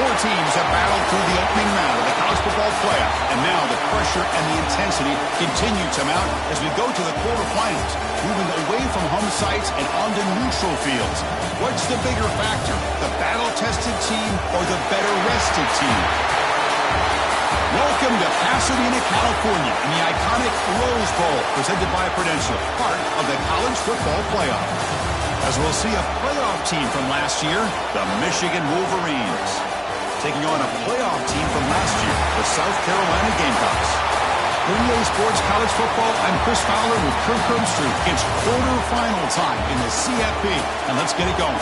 Four teams have battled through the opening round of the college football playoff, and now the pressure and the intensity continue to mount as we go to the quarterfinals, moving away from home sites and onto neutral fields. What's the bigger factor, the battle-tested team or the better-rested team? Welcome to Pasadena, California, in the iconic Rose Bowl, presented by Prudential, part of the college football playoff. As we'll see a playoff team from last year, the Michigan Wolverines, taking on a playoff team from last year, the South Carolina Gamecocks. For EA Sports College Football, I'm Chris Fowler with Kirk Herbstreit. It's quarterfinal time in the CFP, and let's get it going.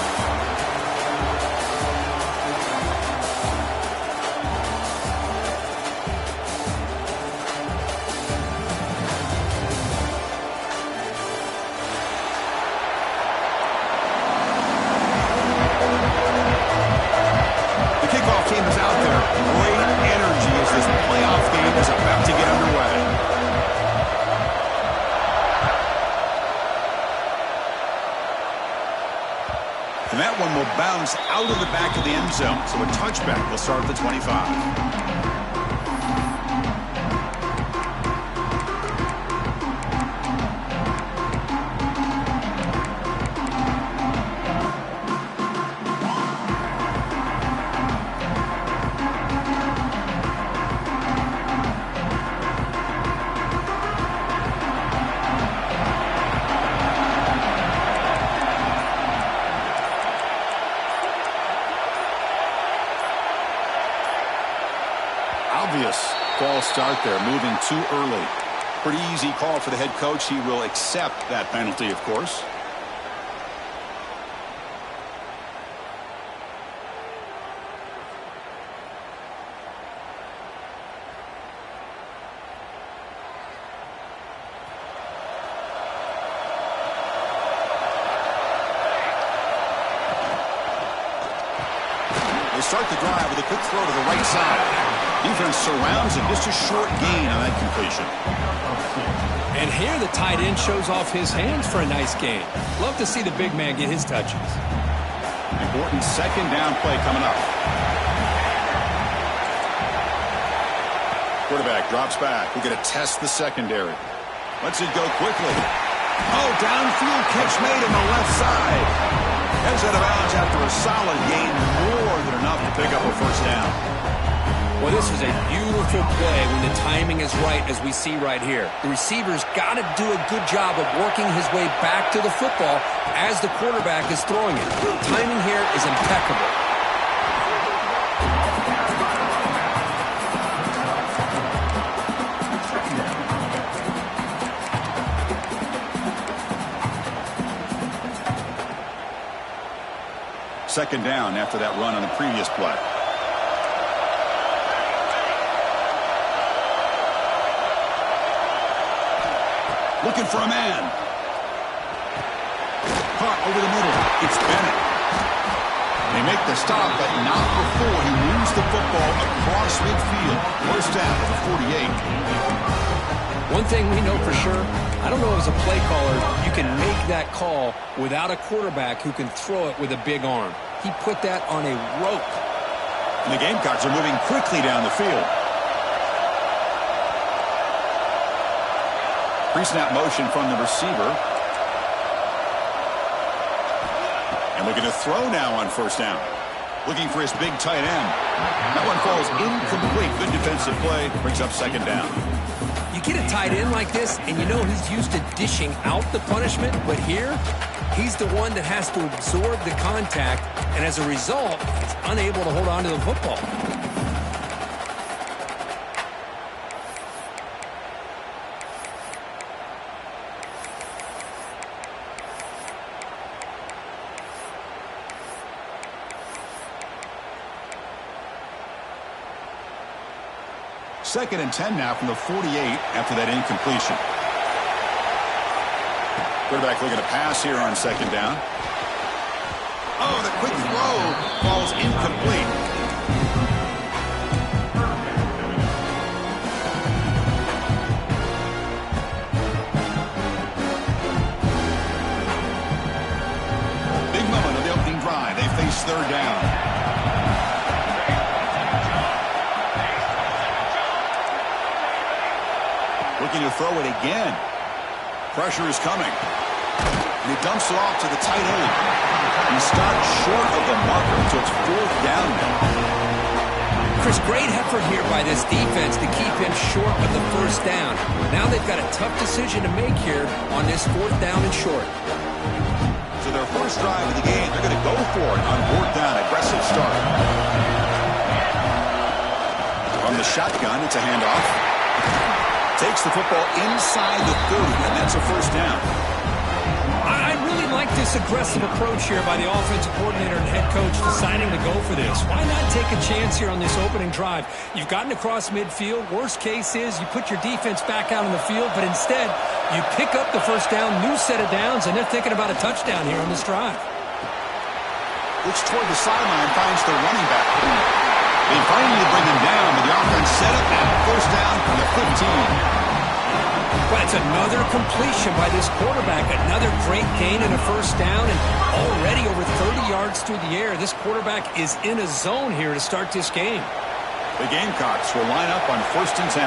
And that one will bounce out of the back of the end zone, so a touchback will start at the 25. Obvious false start there, moving too early. Pretty easy call for the head coach. He will accept that penalty, of course. They start the drive with a quick throw to the right side. Defense surrounds him. Just a short gain on that completion. And here the tight end shows off his hands for a nice gain. Love to see the big man get his touches. Important second down play coming up. Quarterback drops back. We're going to test the secondary. Lets it go quickly. Oh, downfield catch made on the left side. Heads out of bounds after a solid gain, more than enough to pick up a first down. Well, this is a beautiful play when the timing is right, as we see right here. The receiver's got to do a good job of working his way back to the football as the quarterback is throwing it. Timing here is impeccable. Second down after that run on the previous play. Looking for a man. Caught over the middle. It's Bennett. They make the stop, but not before he moves the football across midfield. First down at the 48. One thing we know for sure, I don't know as a play caller, you can make that call without a quarterback who can throw it with a big arm. He put that on a rope. And the Gamecocks are moving quickly down the field. Pre-snap motion from the receiver. And looking to throw now on first down. Looking for his big tight end. That one falls incomplete. Good defensive play. Brings up second down. You get a tight end like this, and you know he's used to dishing out the punishment. But here, he's the one that has to absorb the contact. And as a result, he's unable to hold on to the football. Second and 10 now from the 48 after that incompletion. Quarterback looking to pass here on second down. Oh, the quick throw falls incomplete. Big moment of the opening drive. They face third down. looking to throw it again. Pressure is coming. And he dumps it off to the tight end. He stopped short of the marker, so it's 4th down now. Chris, great effort here by this defense to keep him short of the 1st down. Now they've got a tough decision to make here on this 4th down and short. So their first drive of the game, they're going to go for it on 4th down. Aggressive start. From the shotgun, it's a handoff. Takes the football inside the 30, and that's a 1st down. I really like this aggressive approach here by the offensive coordinator and head coach deciding to go for this. Why not take a chance here on this opening drive? You've gotten across midfield. Worst case is you put your defense back out on the field, but instead you pick up the 1st down, new set of downs, and they're thinking about a touchdown here on this drive. Looks toward the sideline, finds the running back. They finally bring him down, but the offense set up at 1st down from the 15. Well, it's another completion by this quarterback. Another great gain and a 1st down, and already over 30 yards through the air. This quarterback is in a zone here to start this game. The Gamecocks will line up on 1st and 10.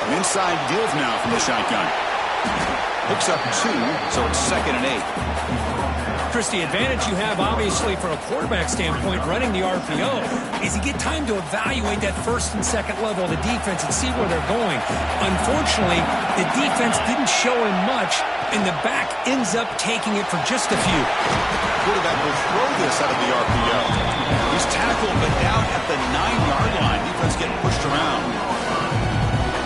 An inside give now from the shotgun. Picks up 2, so it's 2nd and 8. Chris, the advantage you have, obviously, from a quarterback standpoint, running the RPO, is you get time to evaluate that 1st and 2nd level of the defense and see where they're going. Unfortunately, the defense didn't show him much, and the back ends up taking it for just a few. The quarterback will throw this out of the RPO. He's tackled, but down at the 9-yard line. Defense getting pushed around.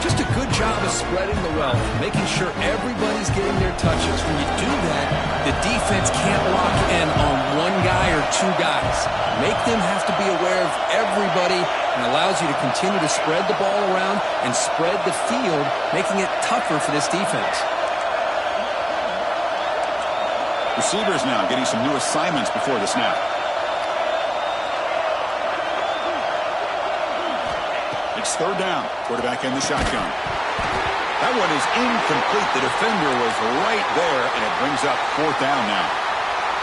Just a good job of spreading the wealth, making sure everybody's getting their touches. When you do that, the defense can't lock in on one guy or 2 guys. Make them have to be aware of everybody, and allows you to continue to spread the ball around and spread the field, making it tougher for this defense. Receivers now getting some new assignments before the snap. It's 3rd down. Quarterback in the shotgun. That one is incomplete. The defender was right there, and it brings up 4th down now.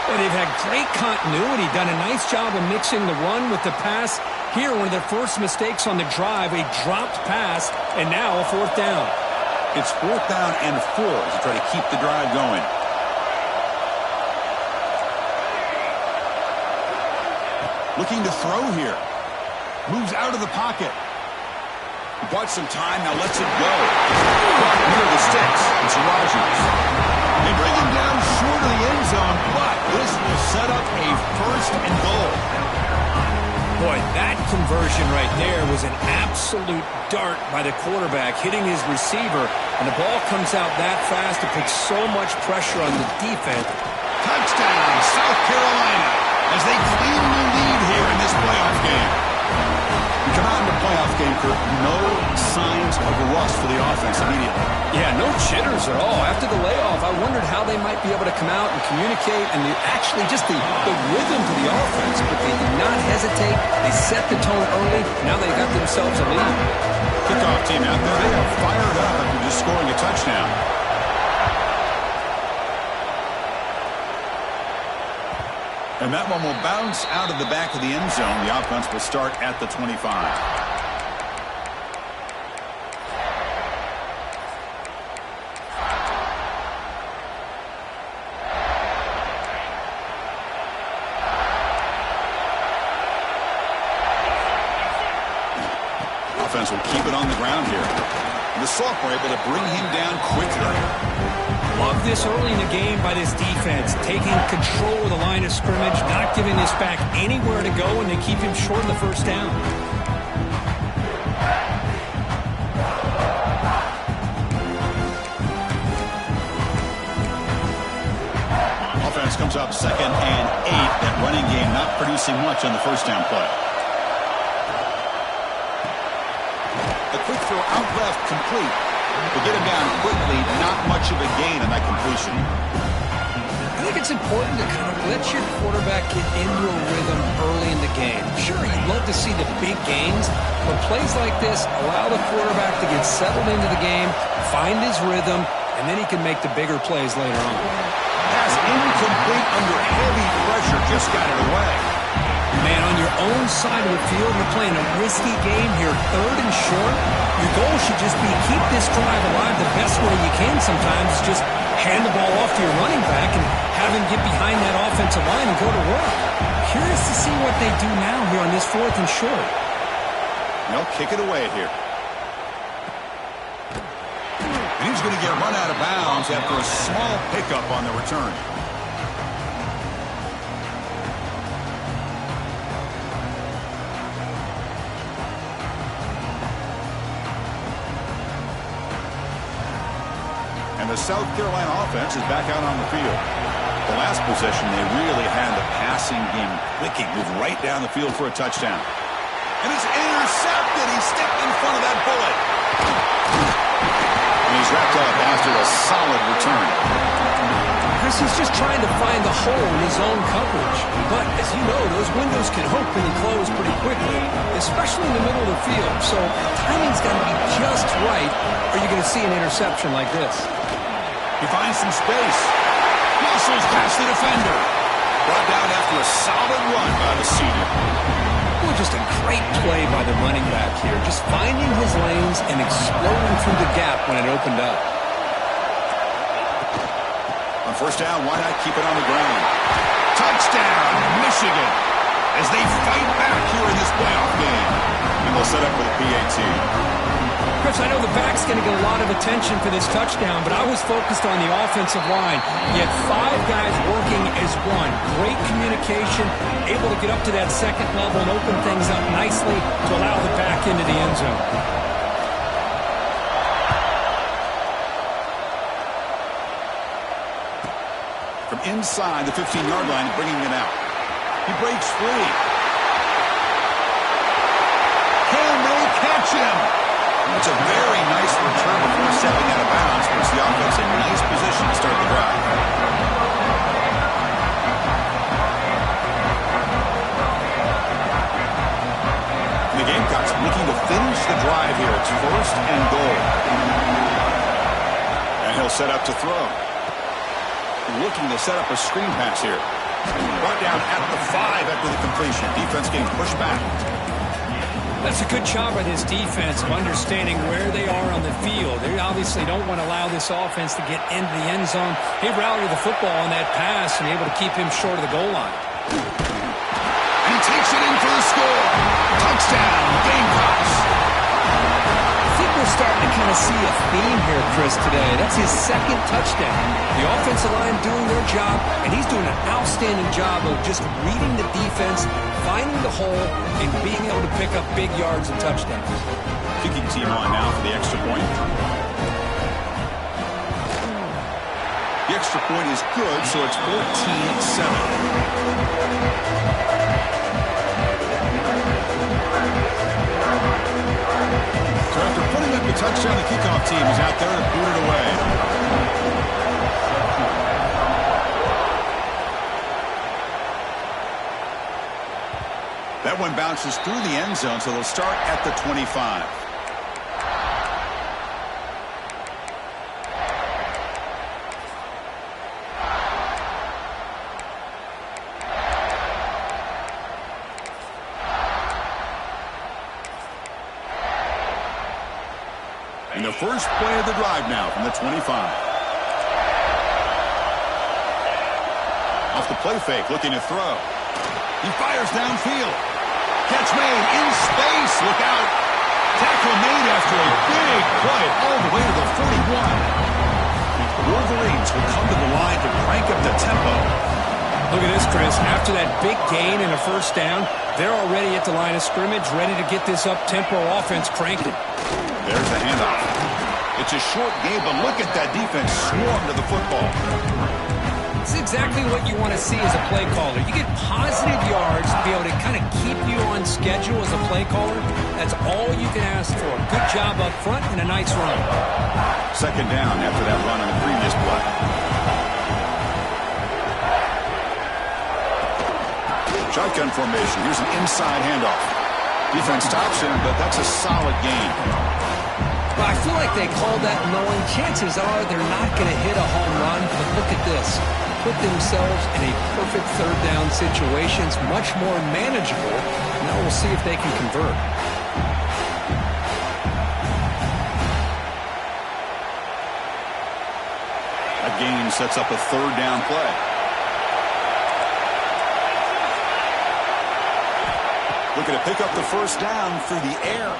Well, they've had great continuity, done a nice job of mixing the run with the pass. Here, one of their first mistakes on the drive, a dropped pass, and now a 4th down. It's 4th down and 4 as they try to keep the drive going. Looking to throw here. Moves out of the pocket. Bought some time, now lets it go. Caught near the sticks. It's Rodgers. They bring him down short of the end zone, but this will set up a 1st and goal. Boy, that conversion right there was an absolute dart by the quarterback, hitting his receiver, and the ball comes out that fast. It puts so much pressure on the defense. Touchdown, South Carolina, as they claim the lead here in this playoff game. We come out in the playoff game, Kurt, no signs of rust for the offense immediately. Yeah, no jitters at all. After the layoff, I wondered how they might be able to come out and communicate, and actually just the rhythm to the offense. But they did not hesitate. They set the tone early. Now they got themselves a lead. Kickoff team out there, they are fired up after just scoring a touchdown. And that one will bounce out of the back of the end zone. The offense will start at the 25. Offense will keep it on the ground here. And the Safb were able to bring him down quickly. Love this early in the game by this defense, taking control of the line of scrimmage, not giving this back anywhere to go, and they keep him short of the 1st down. Offense comes up 2nd and 8. That running game not producing much on the 1st down play. A quick throw out left, complete. To get him down quickly, not much of a gain on that completion. I think it's important to kind of let your quarterback get into a rhythm early in the game. Sure, you'd love to see the big gains, but plays like this allow the quarterback to get settled into the game, find his rhythm, and then he can make the bigger plays later on. Pass incomplete under heavy pressure, just got it away. Man, on your own side of the field, you're playing a risky game here, 3rd and short. Your goal should just be keep this drive alive the best way you can sometimes. Just hand the ball off to your running back and have him get behind that offensive line and go to work. Curious to see what they do now here on this 4th and short. They'll kick it away here. And he's going to get run out of bounds after a small pickup on the return. And the South Carolina offense is back out on the field. The last possession, they really had the passing game clicking, moved right down the field for a touchdown. And it's intercepted. He stepped in front of that bullet. And he's wrapped up after a solid return. Chris, he's just trying to find the hole in his own coverage. But, as you know, those windows can open and close pretty quickly, especially in the middle of the field. So, timing's got to be just right, or you're going to see an interception like this. He finds some space. Muscles past the defender. Brought down after a solid run by the senior. Well, just a great play by the running back here. Just finding his lanes and exploding through the gap when it opened up. On first down, why not keep it on the ground? Touchdown, Michigan, as they fight back here in this playoff game. And they'll set up with a PAT. Chris, I know the back's going to get a lot of attention for this touchdown, but I was focused on the offensive line. You had 5 guys working as one. Great communication, able to get up to that second level and open things up nicely to allow the back into the end zone. From inside the 15-yard line, bringing it out. He breaks free. Can they catch him? It's a very nice return before stepping out of bounds, puts the offense in nice position to start the drive. And the Gamecocks looking to finish the drive here. It's 1st and goal. And he'll set up to throw. Looking to set up a screen pass here. Brought down at the 5 after the completion. Defense getting pushed back. That's a good job by this defense of understanding where they are on the field. They obviously don't want to allow this offense to get into the end zone. He rallied the football on that pass and able to keep him short of the goal line. And he takes it in for the score. Touchdown, Gamecocks. I think we're starting to kind of see a theme here, Chris, today. That's his 2nd touchdown. The offensive line doing their job, and he's doing an outstanding job of just reading the defense, finding the hole, and being able to pick up big yards and touchdowns. Kicking team on now for the extra point. The extra point is good, so it's 14-7. So after putting up the touchdown, the kickoff team is out there to boot it away. That one bounces through the end zone, so they'll start at the 25. And the first play of the drive now from the 25. Off the play fake, looking to throw. He fires downfield. Catch made in space. Look out. Tackle made after a big play all the way to the 41. Wolverines will come to the line to crank up the tempo. Look at this, Chris. After that big gain and a first down, they're already at the line of scrimmage, ready to get this up-tempo offense cranking. There's the handoff. It's a short game, but look at that defense swarm to the football. It's exactly what you want to see as a play caller. You get positive yards to be able to kind of keep you on schedule as a play caller. That's all you can ask for. Good job up front and a nice run. Second down after that run on the previous play. Shotgun formation. Here's an inside handoff. Defense stops him, but that's a solid gain. Well, I feel like they called that knowing chances are they're not going to hit a home run, but look at this. put themselves in a perfect third down situation. It's much more manageable. Now we'll see if they can convert. A gain sets up a third down play. Looking to pick up the first down through the air.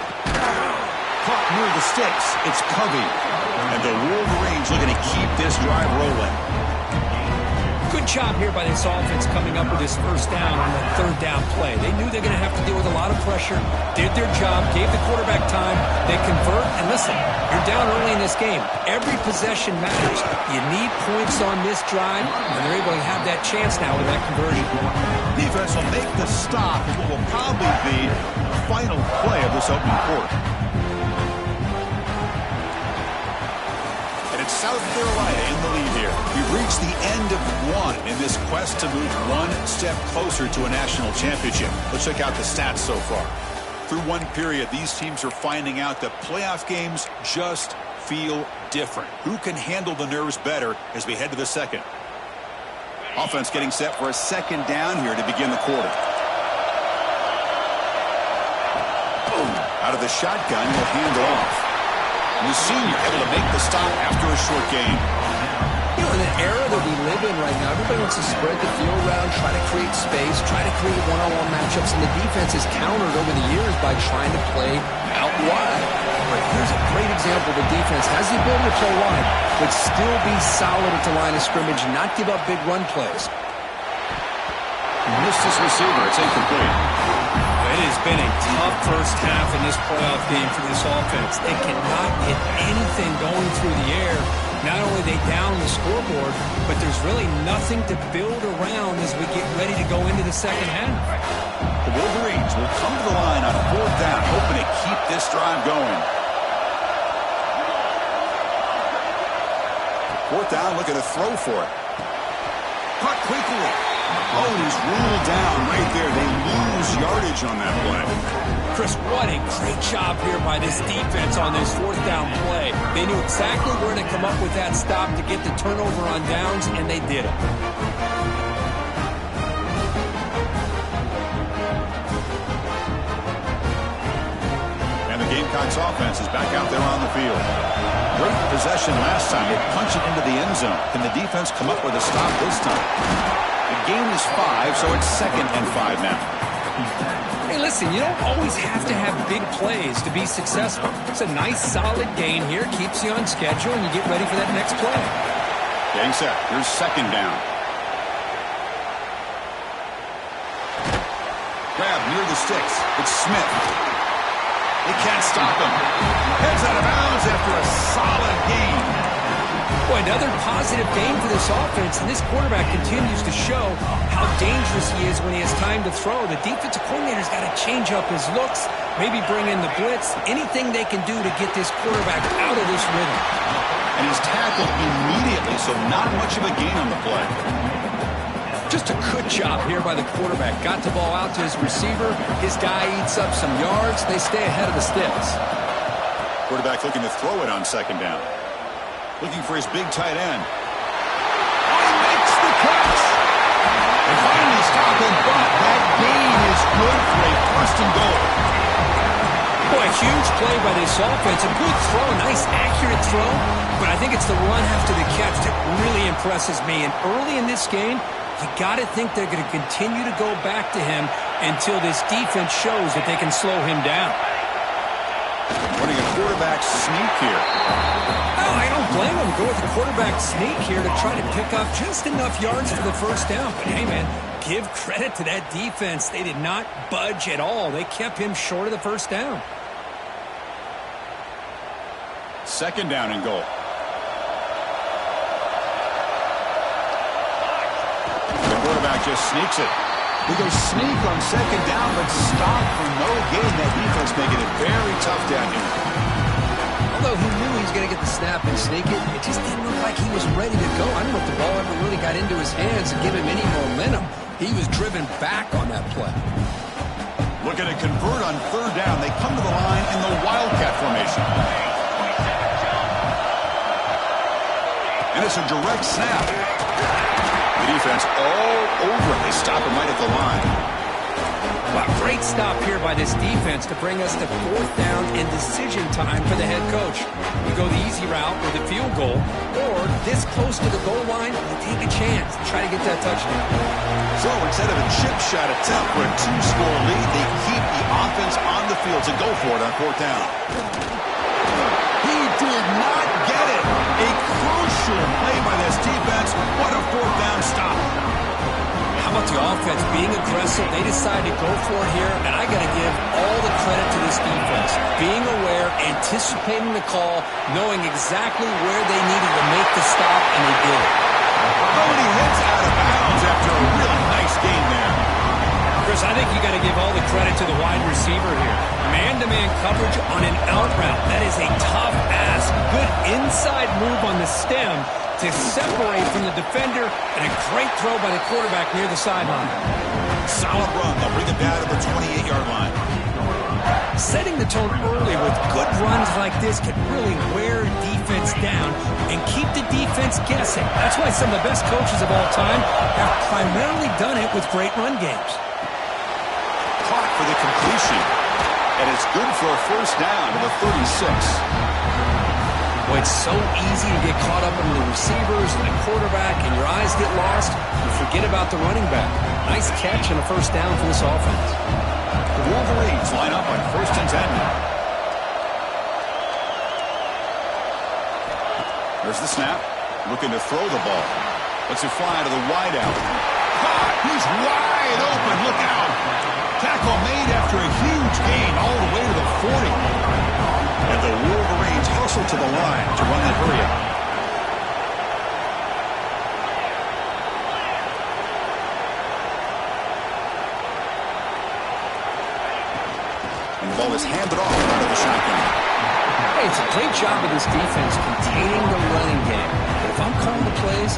Caught near the sticks. It's Covey. And the Wolverines looking to keep this drive rolling. Good job here by this offense coming up with this first down on that third down play. They knew they're going to have to deal with a lot of pressure, did their job, gave the quarterback time, they convert, and listen, you're down early in this game. Every possession matters. You need points on this drive, and they're able to have that chance now with that conversion. Defense will make the stop in what will probably be the final play of this opening quarter. And it's South Carolina in the lead here. We've reached the end of one in this quest to move one step closer to a national championship. Let's check out the stats so far. Through one period, these teams are finding out that playoff games just feel different. Who can handle the nerves better as we head to the second? Offense getting set for a second down here to begin the quarter. Boom. Out of the shotgun, he'll hand it off. And the senior able to make the stop after a short gain. You know, in the era that we live in right now, everybody wants to spread the field around, try to create space, try to create one-on-one matchups, and the defense has countered over the years by trying to play out wide. But here's a great example. The defense has the ability to play wide, but still be solid at the line of scrimmage, not give up big run plays. Missed his receiver. It's incomplete. It has been a tough first half in this playoff game for this offense. They cannot get anything going through the air. Not only are they down the scoreboard, but there's really nothing to build around as we get ready to go into the second half. The Wolverines will come to the line on fourth down, hoping to keep this drive going. Fourth down, looking to throw for it. Caught quickly. Oh, he's ruled down right there. They lose yardage on that play. Chris, what a great job here by this defense on this fourth down play. They knew exactly where to come up with that stop to get the turnover on downs, and they did it. And the Gamecocks offense is back out there on the field. Great possession last time. They punch it into the end zone. Can the defense come up with a stop this time? The gain is 5, so it's 2nd and 5 now. Hey, listen, you don't always have to have big plays to be successful. It's a nice, solid gain here. Keeps you on schedule, and you get ready for that next play. Getting set. Here's second down. Grab near the sticks. It's Smith. They can't stop him. Heads out of bounds after a solid gain. Boy, another positive game for this offense, and this quarterback continues to show how dangerous he is when he has time to throw. The defensive coordinator's got to change up his looks, maybe bring in the blitz, anything they can do to get this quarterback out of this rhythm. And he's tackled immediately, so not much of a gain on the play. Just a good job here by the quarterback. Got the ball out to his receiver. His guy eats up some yards. They stay ahead of the sticks. Quarterback looking to throw it on second down. Looking for his big tight end. Oh, he makes the catch. They finally stop him, but that gain is good for a first and goal. Boy, a huge play by this offense. A good throw, a nice accurate throw. But I think it's the run after the catch that really impresses me. And early in this game, you got to think they're going to continue to go back to him until this defense shows that they can slow him down. Running a quarterback sneak here. Oh, I don't blame him. Go with the quarterback sneak here to try to pick up just enough yards for the first down. But hey, man, give credit to that defense. They did not budge at all. They kept him short of the first down. Second down and goal. The quarterback just sneaks it. We go sneak on second down, but stop for no gain. That defense making it very tough down here. Although he knew he was going to get the snap and sneak it, it just didn't look like he was ready to go. I don't know if the ball ever really got into his hands and give him any momentum. He was driven back on that play. Looking to convert on third down. They come to the line in the Wildcat formation. And it's a direct snap. The The defense all over it. They stop him right at the line. Wow, great stop here by this defense to bring us to 4th down and decision time for the head coach. You go the easy route with a field goal, or this close to the goal line, you take a chance to try to get that touchdown. So instead of a chip shot attempt for a 2-score lead, they keep the offense on the field to go for it on 4th down. He did not get it. A crucial play by this defense. What a 4th down stop. How about the offense being aggressive? They decided to go for it here, and I got to give all the credit to this defense. Being aware, anticipating the call, knowing exactly where they needed to make the stop, and they did it. Oh, and he hits out of bounds after a really nice game there. Chris, I think you got to give all the credit to the wide receiver here. Man-to-man coverage on an out route. That is a tough ask. Good inside move on the stem to separate from the defender, and a great throw by the quarterback near the sideline. Solid run. They'll bring it down to the 28-yard line. Setting the tone early with good runs like this can really wear defense down and keep the defense guessing. That's why some of the best coaches of all time have primarily done it with great run games. Clock for the completion, and it's good for a 1st down to the 36. Well, it's so easy to get caught up in the receivers and the quarterback, and your eyes get lost. You forget about the running back. Nice catch and a 1st down for this offense. The Wolverines line up on 1st and 10 now. There's the snap. Looking to throw the ball. Lets it fly to the wideout. Caught! He's wide open. Look out! Tackle made after a huge gain all the way to the 40. And the Wolverines hustle to the line to run that hurry-up. And the ball is handed off out of the shotgun. Hey, it's a great job of this defense containing the running game. But if I'm calling the plays,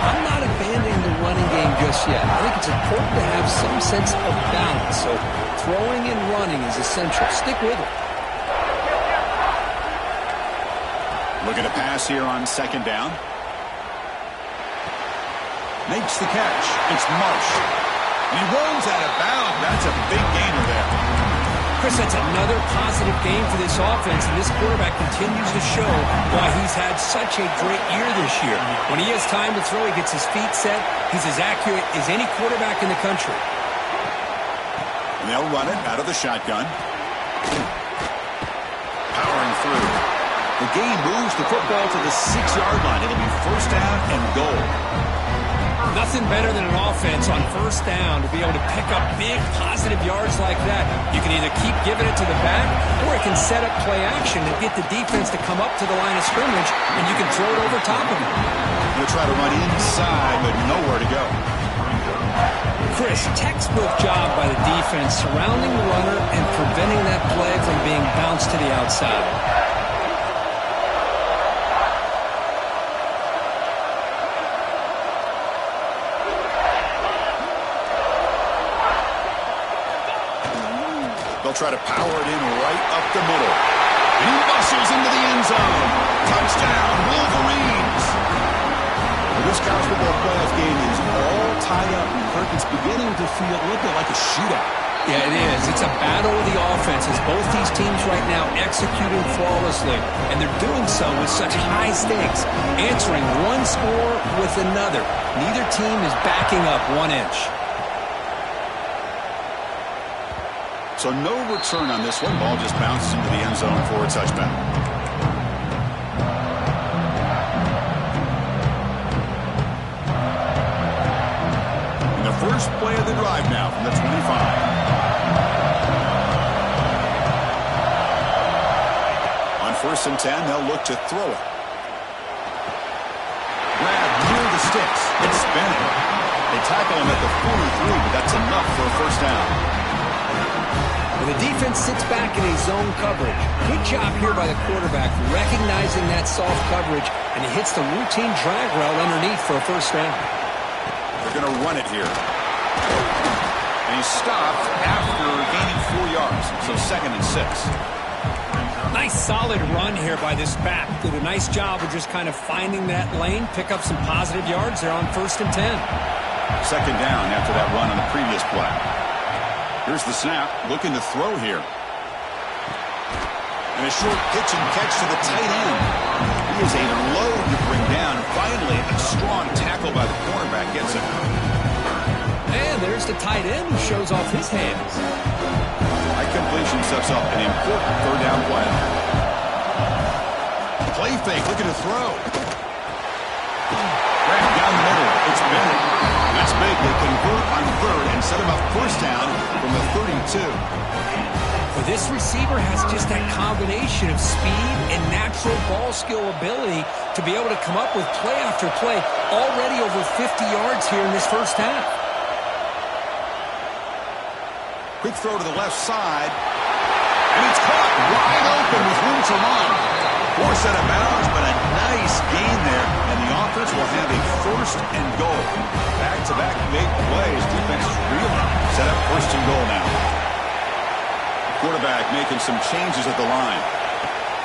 I'm not abandoning the running game just yet. I think it's important to have some sense of balance. So throwing and running is essential. Stick with it. Looking to pass here on 2nd down. Makes the catch. It's Marsh. And he rolls out of bounds. That's a big gainer there. Chris, that's another positive game for this offense, and this quarterback continues to show why he's had such a great year this year. When he has time to throw, he gets his feet set. He's as accurate as any quarterback in the country. And they'll run it out of the shotgun. Powering through. The game moves the football to the 6-yard line. It'll be 1st down and goal. Nothing better than an offense on 1st down to be able to pick up big positive yards like that. You can either keep giving it to the back, or it can set up play action and get the defense to come up to the line of scrimmage, and you can throw it over top of them. They'll try to run inside, but nowhere to go. Chris, textbook job by the defense surrounding the runner and preventing that play from being bounced to the outside. They'll try to power it in right up the middle. And he muscles into the end zone. Touchdown, Wolverines. Well, this college football playoff game is all tied up. Kirk, it's beginning to feel a little bit like a shootout. Yeah, it is. It's a battle of the offenses. Both these teams right now executing flawlessly, and they're doing so with such high stakes, answering one score with another. Neither team is backing up 1 inch. So no return on this one. Ball just bounces into the end zone for a touchdown. And the first play of the drive now from the 25. On 1st and 10, they'll look to throw it. Grab near the sticks. It's spinning. They tackle him at the 43, but that's enough for a 1st down. Well, the defense sits back in a zone coverage. Good job here by the quarterback, recognizing that soft coverage, and he hits the routine drag route underneath for a 1st down. They're going to run it here. And he stopped after gaining 4 yards, so 2nd and 6. Nice solid run here by this back. Did a nice job of just kind of finding that lane, pick up some positive yards there on 1st and 10. Second down after that run on the previous play. Here's the snap, looking to throw here. And a short pitch and catch to the tight end. He is a load to bring down. Finally, a strong tackle by the cornerback gets him. And there's the tight end who shows off his hands. High completion sets up an important third down play. Play fake, looking to throw. Grab down the middle. It's Bennett. That's big. They convert on third and set him up first down from the 32. But this receiver has just that combination of speed and natural ball skill ability to be able to come up with play after play. Already over 50 yards here in this first half. Quick throw to the left side. And it's caught wide open with room to run. Forced out of bounds, but a nice gain there. And the offense will have a first and goal. Back-to-back big plays. Defense really set up first and goal now. Quarterback making some changes at the line.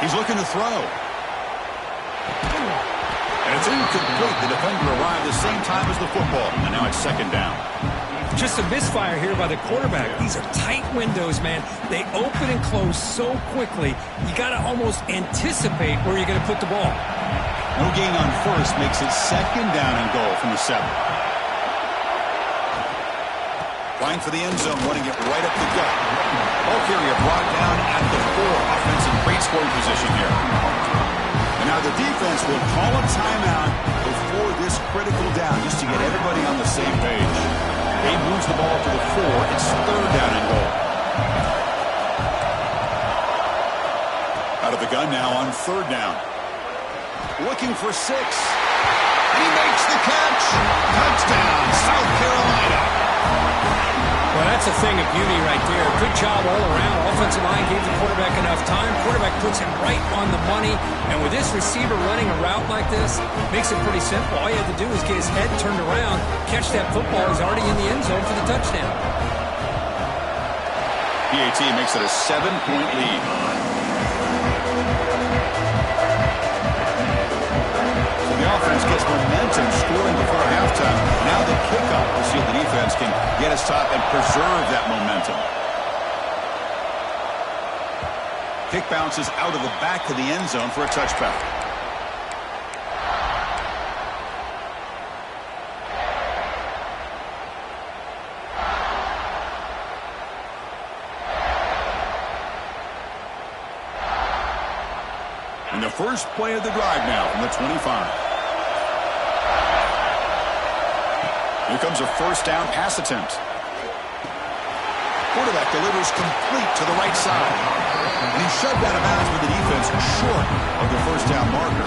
He's looking to throw. And it's incomplete. The defender arrived the same time as the football. And now it's second down. Just a misfire here by the quarterback. These are tight windows, man. They open and close so quickly. You got to almost anticipate where you're going to put the ball. No gain on first makes it second down and goal from the 7. Line for the end zone, running it right up the gut. Ball carrier brought down at the 4. Offense in great scoring position here. And now the defense will call a timeout before this critical down, just to get everybody on the same page. They moves the ball to the 4. It's third down and goal. Out of the gun now on third down. Looking for 6. And he makes the catch. Touchdown, South Carolina. Well, that's a thing of beauty right there. Good job all around. Offensive line gave the quarterback enough time. Quarterback puts him right on the money. And with this receiver running a route like this, makes it pretty simple. All you have to do is get his head turned around, catch that football. He's already in the end zone for the touchdown. PAT makes it a 7-point lead. So the offense gets momentum, scoring before halftime. Now the kickoff. We'll see if the defense can get us top and preserve that momentum. Kick bounces out of the back of the end zone for a touchback. And the first play of the drive now from the 25. Here comes a first down pass attempt. Quarterback delivers complete to the right side. And he's shoved out of bounds with the defense short of the first down marker.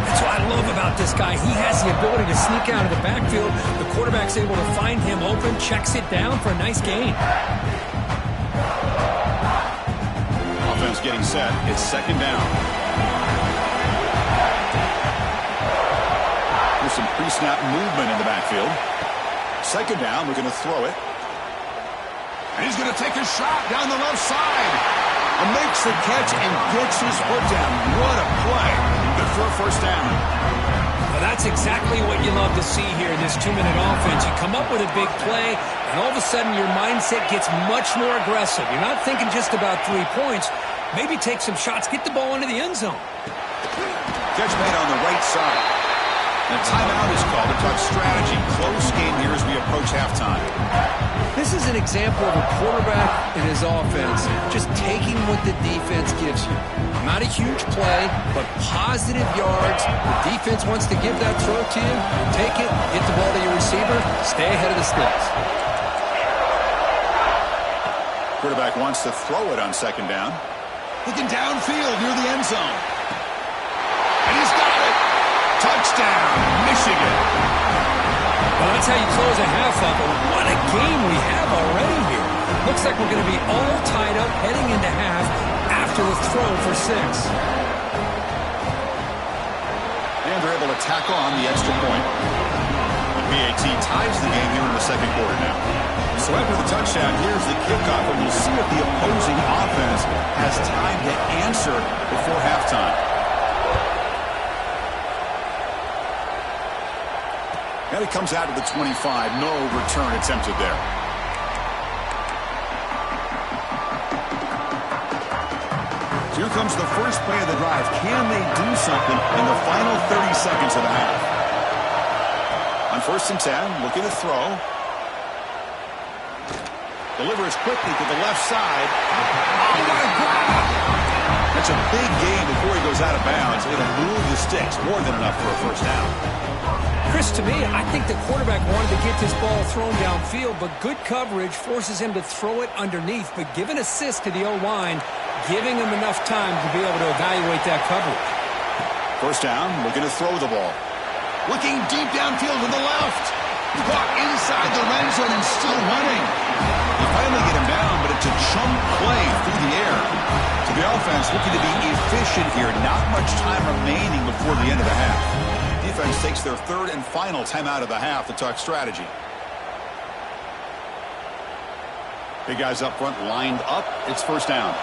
That's what I love about this guy. He has the ability to sneak out of the backfield. The quarterback's able to find him open, checks it down for a nice gain. Offense getting set. It's second down. There's some pre-snap movement in the backfield. Second down, we're going to throw it. And he's going to take a shot down the left side. And makes the catch and gets his foot down. What a play. Good for a first down. Well, that's exactly what you love to see here in this 2-minute offense. You come up with a big play, and all of a sudden your mindset gets much more aggressive. You're not thinking just about 3 points. Maybe take some shots, get the ball into the end zone. Catch made on the right side. And a timeout is called. A tough strategy. Close game here as we approach halftime. This is an example of a quarterback and his offense just taking what the defense gives you. Not a huge play, but positive yards. The defense wants to give that throw to you. Take it, get the ball to your receiver, stay ahead of the sticks. Quarterback wants to throw it on second down. Looking downfield near the end zone. And he's got it. Touchdown, Michigan. Well, that's how you close a half up. What a game we have already here. Looks like we're going to be all tied up heading into half after the throw for 6. And they're able to tackle on the extra point. The PAT ties the game here in the second quarter now. So after the touchdown, here's the kickoff, and we'll see if the opposing offense offense has time to answer before halftime. And it comes out to the 25. No return attempted there. Here comes the first play of the drive. Can they do something in the final 30 seconds of the half? On 1st and 10, looking to throw. Delivers quickly to the left side. Oh, what a grab! That's a big gain before he goes out of bounds. It'll move the sticks. More than enough for a first down. Chris, to me, I think the quarterback wanted to get this ball thrown downfield, but good coverage forces him to throw it underneath. But give an assist to the O-line, giving him enough time to be able to evaluate that coverage. First down, looking to throw the ball. Looking deep downfield to the left. Caught inside the red zone and still running. They finally get him down, but it's a chunk play through the air. To the offense, looking to be efficient here. Not much time remaining before the end of the half. Defense takes their third and final timeout of the half to talk strategy. Big guys up front lined up. It's first down.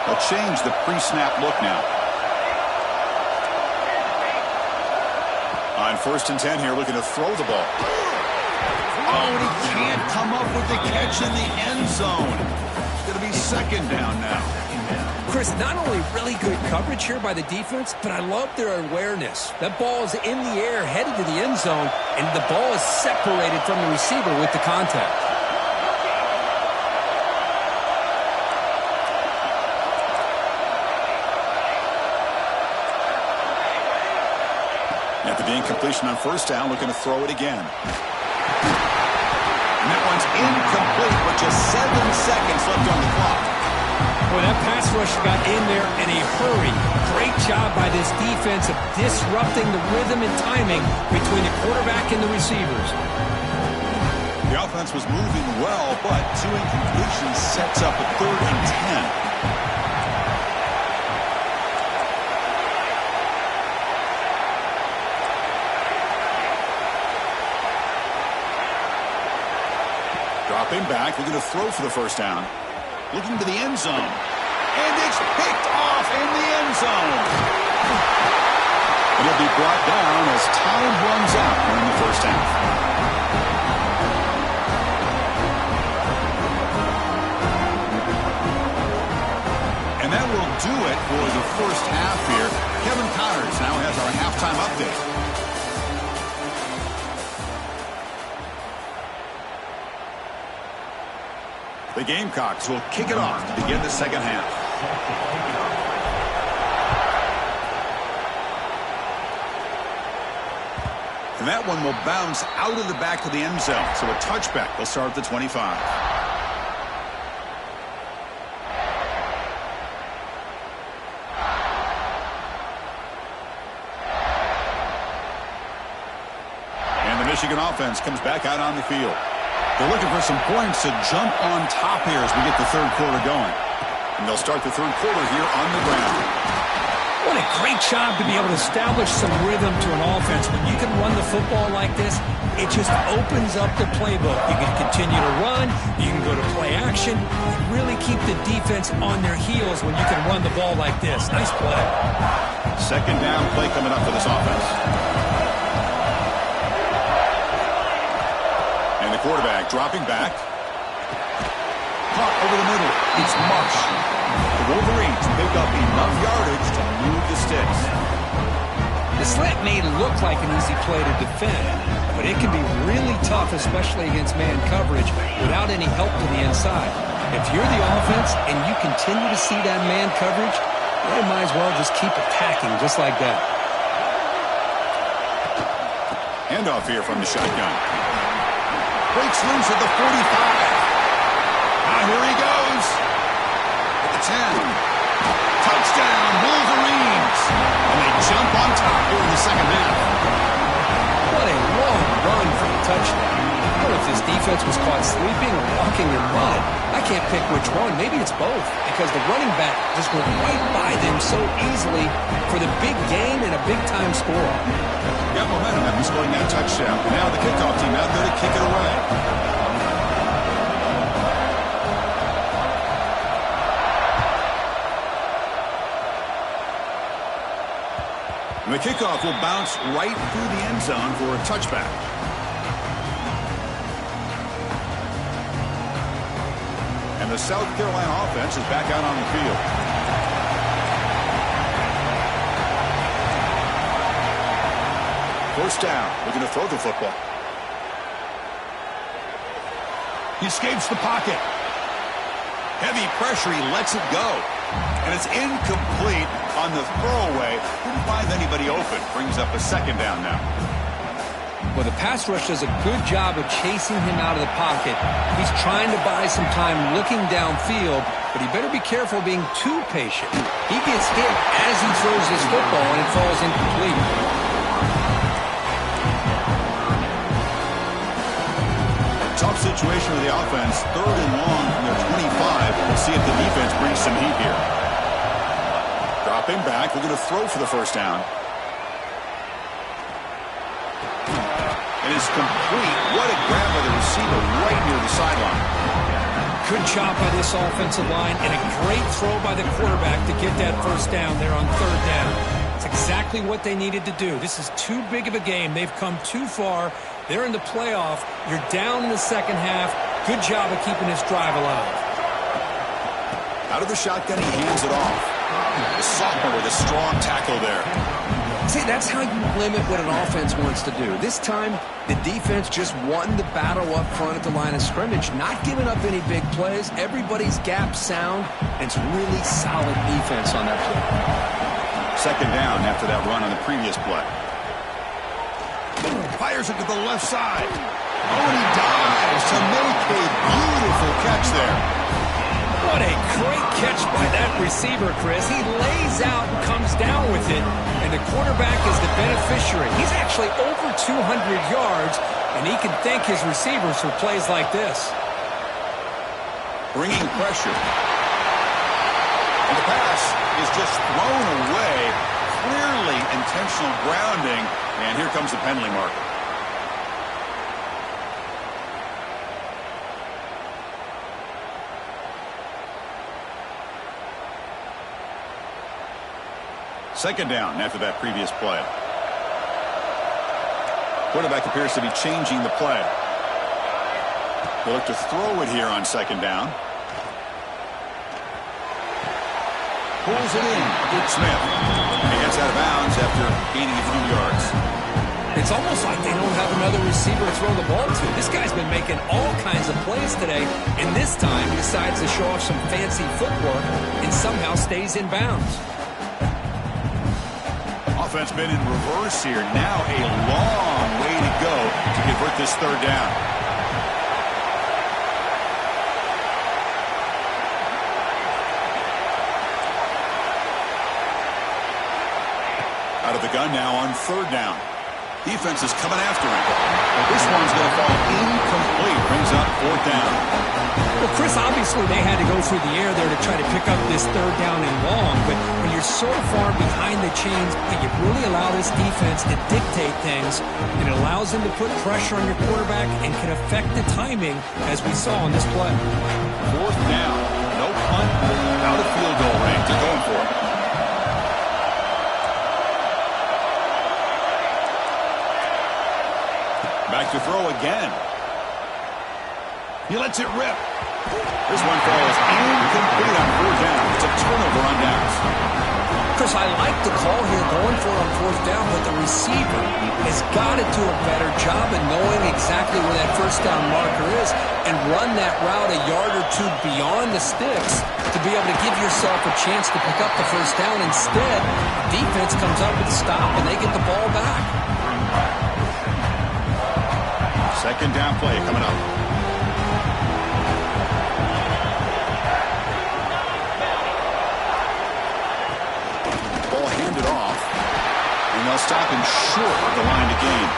They'll change the pre-snap look now. On 1st and 10 here, looking to throw the ball. Oh, and he can't come up with the catch in the end zone. It's going to be 2nd down now. Chris, not only really good coverage here by the defense, but I love their awareness. That ball is in the air, headed to the end zone, and the ball is separated from the receiver with the contact. After the incompletion on 1st down, looking to throw it again. And that one's incomplete with just 7 seconds left on the clock. Well, that pass rush got in there in a hurry. Great job by this defense of disrupting the rhythm and timing between the quarterback and the receivers. The offense was moving well, but 2 incompletions sets up a 3rd and 10. Dropping back, looking to throw for the first down. Looking to the end zone. And it's picked off in the end zone. It'll be brought down as time runs out in the first half. And that will do it for the first half here. Kevin Connors now has our halftime update. The Gamecocks will kick it off to begin the second half. And that one will bounce out of the back of the end zone. So a touchback will start at the 25. And the Michigan offense comes back out on the field. They're looking for some points to jump on top here as we get the third quarter going. And they'll start the third quarter here on the ground. What a great job to be able to establish some rhythm to an offense. When you can run the football like this, it just opens up the playbook. You can continue to run. You can go to play action. You really keep the defense on their heels when you can run the ball like this. Nice play. 2nd down play coming up for this offense. And the quarterback dropping back. Caught over the middle. It's Marsh. The Wolverines pick up enough yardage to move the sticks. The slant may look like an easy play to defend, but it can be really tough, especially against man coverage, without any help to the inside. If you're the offense and you continue to see that man coverage, you might as well just keep attacking just like that. Handoff here from the shotgun. Breaks loose at the 45. Here he goes. At the 10. Touchdown, Wolverines. And they jump on top here in the second half. What a long run for the touchdown. I don't know if this defense was caught sleeping or walking in mud. I can't pick which one. Maybe it's both, because the running back just went right by them so easily for the big gain and a big-time score. Got momentum after scoring that touchdown. Now the kickoff team out there to kick it away. And the kickoff will bounce right through the end zone for a touchback. And the South Carolina offense is back out on the field. First down. We're going to throw the football. He escapes the pocket. Heavy pressure. He lets it go. And it's incomplete on the throwaway. Didn't find anybody open. Brings up a second down now. Well, the pass rush does a good job of chasing him out of the pocket. He's trying to buy some time looking downfield, but he better be careful being too patient. He gets hit as he throws his football, and it falls incomplete. Tough situation for the offense. 3rd and long from their 25. We'll see if the defense brings some heat here. Dropping back. They're going to throw for the first down. It is complete. What a grab by the receiver right near the sideline. Good job by this offensive line, and a great throw by the quarterback to get that first down there on 3rd down. It's exactly what they needed to do. This is too big of a game. They've come too far. They're in the playoff. You're down in the second half. Good job of keeping this drive alive. Out of the shotgun, he hands it off. The sophomore with a strong tackle there. See, that's how you limit what an offense wants to do. This time, the defense just won the battle up front at the line of scrimmage, not giving up any big plays. Everybody's gap sound, and it's really solid defense on that play. Second down after that run on the previous play. Fires it to the left side. Oh, and he dives to make a beautiful catch there. What a great catch by that receiver, Chris. He lays out and comes down with it, and the quarterback is the beneficiary. He's actually over 200 yards, and he can thank his receivers for plays like this. Bringing pressure. And the pass is just thrown away. Clearly intentional grounding, and here comes the penalty marker. Second down after that previous play. Quarterback appears to be changing the play. They'll look to throw it here on second down. Pulls it in. Good Smith. He gets out of bounds after gaining a few yards. It's almost like they don't have another receiver to throw the ball to. This guy's been making all kinds of plays today, and this time he decides to show off some fancy footwork and somehow stays in bounds. Offense been in reverse here. Now a long way to go to convert this third down. Out of the gun now on 3rd down. Defense is coming after him. This one's going to fall incomplete. Brings up 4th down. Well, Chris, obviously they had to go through the air there to try to pick up this 3rd down and long, but when you're so far behind the chains, you really allow this defense to dictate things, and it allows them to put pressure on your quarterback and can affect the timing, as we saw on this play. 4th down. No punt. Out of field goal range. They're going for it. Back to throw again. He lets it rip. This one falls incomplete on 4th down. It's a turnover on downs. Chris, I like the call here going for it on 4th down, but the receiver has got to do a better job of knowing exactly where that first down marker is and run that route a yard or two beyond the sticks to be able to give yourself a chance to pick up the first down. Instead, the defense comes up with a stop and they get the ball back. Second down play coming up. Ball handed off, and they'll stop him short of the line to gain.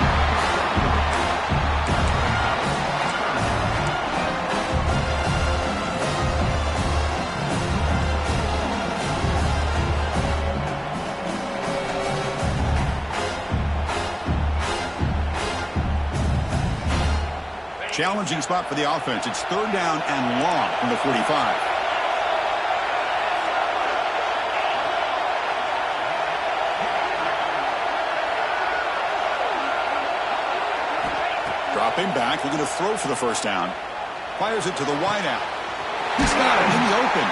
Challenging spot for the offense. It's 3rd down and long from the 45. Dropping back, looking to throw for the first down. Fires it to the wideout. He's got it in the open.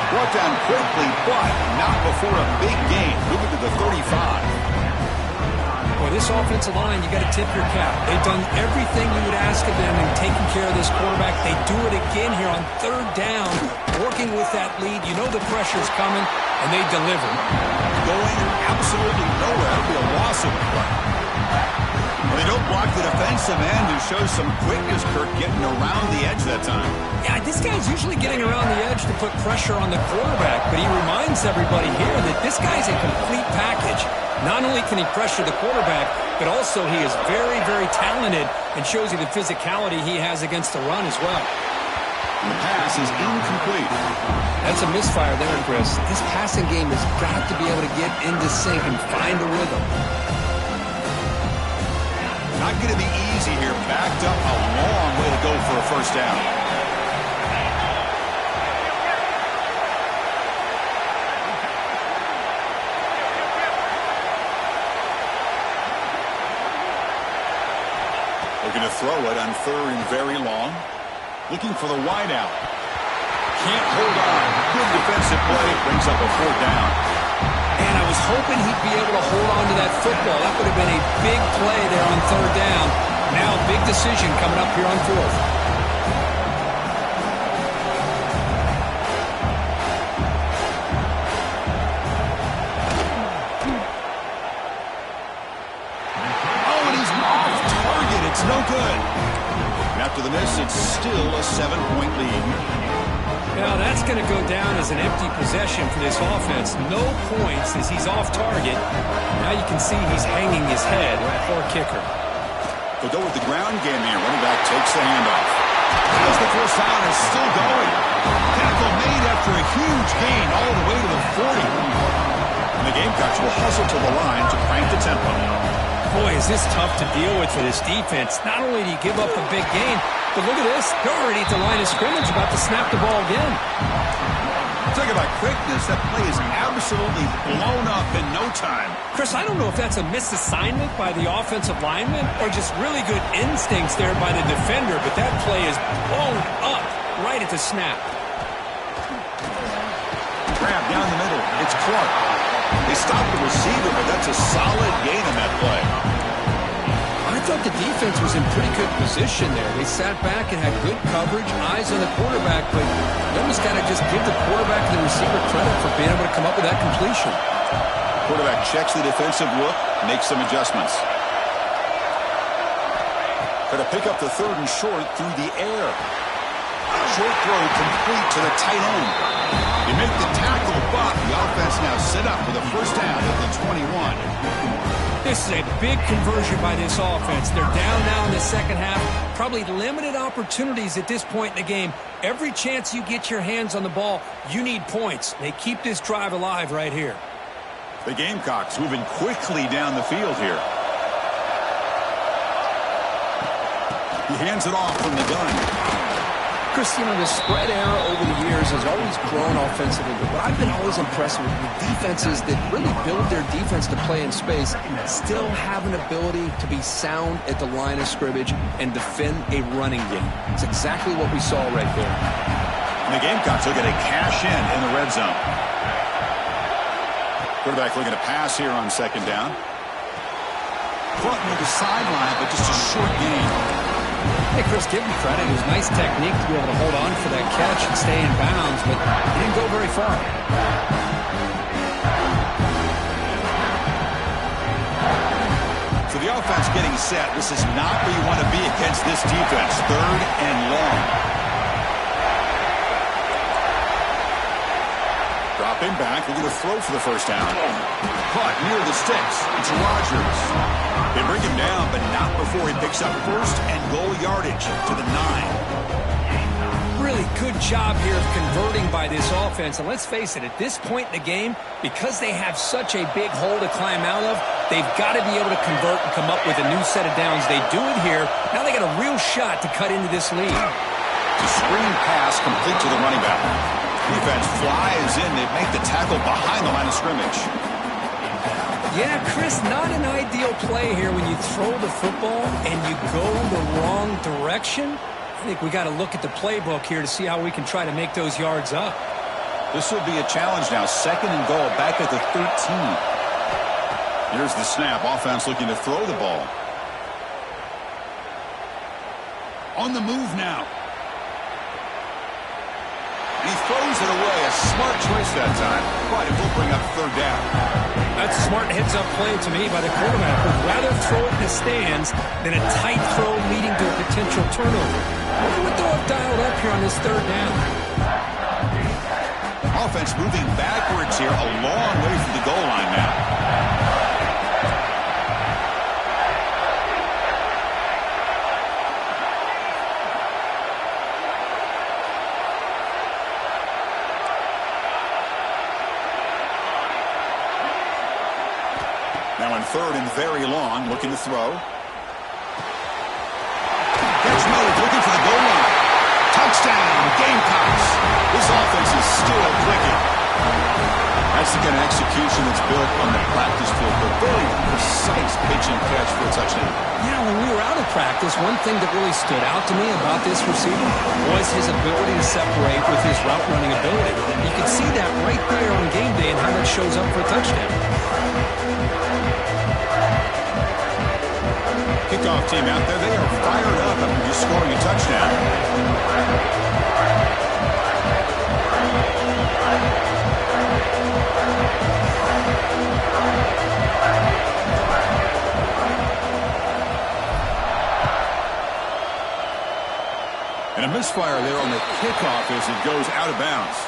Brought down quickly, but not before a big gain. Moving to the 35. Well, this offensive line, you got to tip your cap. They've done everything you would ask of them in taking care of this quarterback. They do it again here on third down, working with that lead. You know the pressure's coming, and they deliver. Going absolutely nowhere. That'll be a loss of play. Well, they don't block the defensive end, who shows some quickness, Kirk, getting around the edge that time. Yeah, this guy's usually getting around the edge to put pressure on the quarterback, but he reminds everybody here that this guy's a complete package. Not only can he pressure the quarterback, but also he is very, very talented and shows you the physicality he has against the run as well. And the pass is incomplete. That's a misfire there, Chris. This passing game has got to be able to get into sync and find a rhythm. Not going to be easy here. Backed up a long way to go for a first down. Looking to throw it on third and very long. Looking for the wideout. Can't hold on. Good defensive play. Brings up a fourth down. And I was hoping he'd be able to hold on to that football. That would have been a big play there on third down. Now a big decision coming up here on fourth. Oh, and he's off target. It's no good. And after the miss, it's still a 7-point lead. Now that's going to go down as an empty possession for this offense. No points as he's off target. Now you can see he's hanging his head. Poor kicker. They'll go with the ground game here. Running back takes the handoff. As the first down is still going. Tackle made after a huge gain all the way to the 40. And the Gamecocks will hustle to the line to crank the tempo. Boy, is this tough to deal with for this defense. Not only do you give up a big gain, but look at this. They're already at the line of scrimmage about to snap the ball again. Talk about quickness. That play is absolutely blown up in no time. Chris, I don't know if that's a misassignment by the offensive lineman or just really good instincts there by the defender, but that play is blown up right at the snap. Grab down the middle. It's Clark. They stopped the receiver, but that's a solid gain on that play. I thought the defense was in pretty good position there. They sat back and had good coverage, eyes on the quarterback, but you almost got to just give the quarterback and the receiver credit for being able to come up with that completion. Quarterback checks the defensive look, makes some adjustments. Got to pick up the third and short through the air. Short throw complete to the tight end. You make the tackle, but the offense now set up with a first down at the 21. This is a big conversion by this offense. They're down now in the second half. Probably limited opportunities at this point in the game. Every chance you get your hands on the ball, you need points. They keep this drive alive right here. The Gamecocks moving quickly down the field here. He hands it off from the gun. Chris, you know, the spread error over the years has always grown offensively, but what I've been always impressed with defenses that really build their defense to play in space still have an ability to be sound at the line of scrimmage and defend a running game. It's exactly what we saw right there. And the Gamecocks are going to cash in the red zone. Quarterback looking to pass here on second down. Caught near the sideline, but just a short gain. Hey, Chris, give him credit. It was nice technique to be able to hold on for that catch and stay in bounds, but he didn't go very far. So the offense getting set. This is not where you want to be against this defense. Third and long. Dropping back. We're going to throw for the first down. Caught near the sticks. It's Rodgers. They bring him down, but not before he picks up first and goal yardage to the 9. Really good job here of converting by this offense. And let's face it, at this point in the game, because they have such a big hole to climb out of, they've got to be able to convert and come up with a new set of downs. They do it here. Now they got a real shot to cut into this lead. The screen pass complete to the running back. Defense flies in. They make the tackle behind the line of scrimmage. Yeah, Chris, not an ideal play here when you throw the football and you go the wrong direction. I think we got to look at the playbook here to see how we can try to make those yards up. This will be a challenge now. 2nd and goal, back at the 13. Here's the snap. Offense looking to throw the ball. On the move now. And he throws it away. A smart choice that time. But it will bring up 3rd down. That's a smart heads-up play to me by the quarterback. Would rather throw it in the stands than a tight throw leading to a potential turnover. Wonder what they'll have dialed up here on this 3rd down. Offense moving backwards here, a long way from the goal line now. Now in 3rd and very long, looking to throw. Catch made, looking for the goal line. Touchdown, Gamecocks. This offense is still clicking. That's the kind of execution that's built on the practice field, but very precise pitch and catch for a touchdown. Yeah, when we were out of practice, one thing that really stood out to me about this receiver was his ability to separate with his route running ability. You can see that right there on game day and how that shows up for a touchdown. Kickoff team out there, they are fired up after just scoring a touchdown. And a misfire there on the kickoff as it goes out of bounds.